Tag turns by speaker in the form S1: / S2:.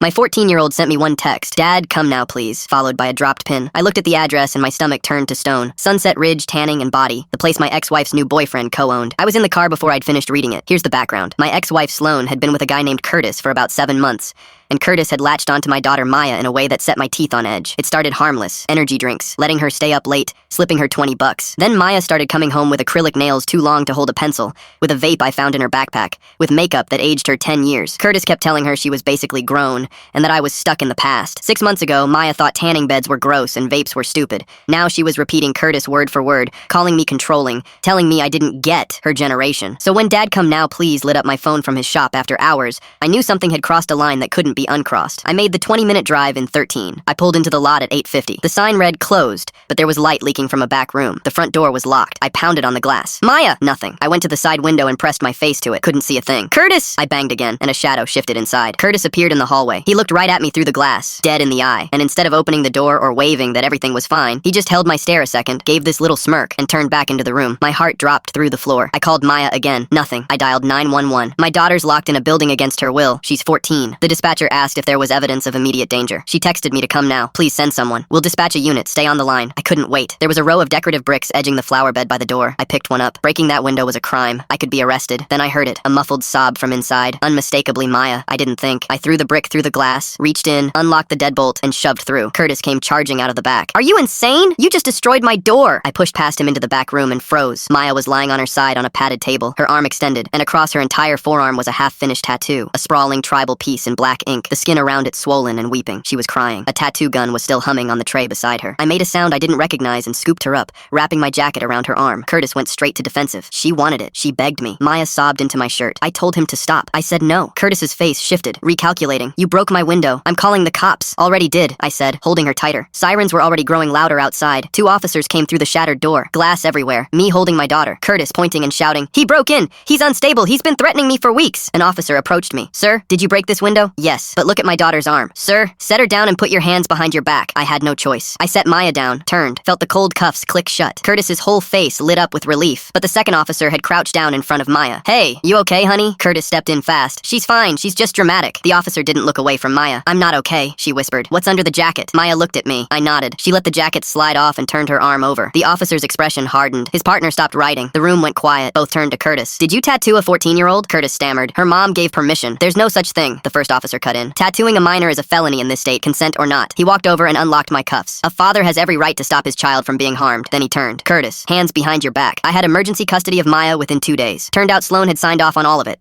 S1: My 14-year-old sent me one text, "Dad, come now please," followed by a dropped pin. I looked at the address and my stomach turned to stone. Sunset Ridge Tanning and Body, the place my ex-wife's new boyfriend co-owned. I was in the car before I'd finished reading it. Here's the background. My ex-wife Sloane had been with a guy named Curtis for about 7 months. And Curtis had latched onto my daughter Maya in a way that set my teeth on edge. It started harmless, energy drinks, letting her stay up late, slipping her $20. Then Maya started coming home with acrylic nails too long to hold a pencil, with a vape I found in her backpack, with makeup that aged her 10 years. Curtis kept telling her she was basically grown, and that I was stuck in the past. 6 months ago, Maya thought tanning beds were gross and vapes were stupid. Now she was repeating Curtis word for word, calling me controlling, telling me I didn't get her generation. So when Dad Come Now Please lit up my phone from his shop after hours, I knew something had crossed a line that couldn't be uncrossed. I made the 20-minute drive in 13. I pulled into the lot at 8:50. The sign read closed, but there was light leaking from a back room. The front door was locked. I pounded on the glass. "Maya!" Nothing. I went to the side window and pressed my face to it. Couldn't see a thing. "Curtis!" I banged again, and a shadow shifted inside. Curtis appeared in the hallway. He looked right at me through the glass, dead in the eye, and instead of opening the door or waving that everything was fine, he just held my stare a second, gave this little smirk, and turned back into the room. My heart dropped through the floor. I called Maya again. Nothing. I dialed 911. My daughter's locked in a building against her will. She's 14. The dispatcher asked if there was evidence of immediate danger. She texted me to come now. "Please send someone. We'll dispatch a unit. Stay on the line." I couldn't wait. There was a row of decorative bricks edging the flower bed by the door. I picked one up. Breaking that window was a crime. I could be arrested. Then I heard it. A muffled sob from inside. Unmistakably Maya. I didn't think. I threw the brick through the glass, reached in, unlocked the deadbolt, and shoved through. Curtis came charging out of the back. "Are you insane? You just destroyed my door!" I pushed past him into the back room and froze. Maya was lying on her side on a padded table, her arm extended, and across her entire forearm was a half-finished tattoo. A sprawling tribal piece in black ink, the skin around it swollen and weeping. She was crying. A tattoo gun was still humming on the tray beside her. I made a sound I didn't recognize and scooped her up, wrapping my jacket around her arm. Curtis went straight to defensive. She wanted it. She begged me. Maya sobbed into my shirt. I told him to stop. I said no. Curtis's face shifted, recalculating. "You broke my window. I'm calling the cops." "Already did," I said, holding her tighter. Sirens were already growing louder outside. 2 officers came through the shattered door. Glass everywhere. Me holding my daughter. Curtis pointing and shouting, "He broke in! He's unstable! He's been threatening me for weeks!" An officer approached me. "Sir, did you break this window?" "Yes, but look at my daughter's arm." "Sir, set her down and put your hands behind your back." I had no choice. I set Maya down, turned, felt the cold cuffs click shut. Curtis's whole face lit up with relief, but the second officer had crouched down in front of Maya. "Hey, you okay, honey?" Curtis stepped in fast. "She's fine. She's just dramatic." The officer didn't look away from Maya. "I'm not okay," she whispered. "What's under the jacket?" Maya looked at me. I nodded. She let the jacket slide off and turned her arm over. The officer's expression hardened. His partner stopped writing. The room went quiet. Both turned to Curtis. "Did you tattoo a 14-year-old?" Curtis stammered. "Her mom gave permission." "There's no such thing," the first officer cut in. "Tattooing a minor is a felony in this state, consent or not." He walked over and unlocked my cuffs. A father has every right to stop his child from being harmed. Then he turned. "Curtis, hands behind your back." I had emergency custody of Maya within 2 days. Turned out Sloane had signed off on all of it.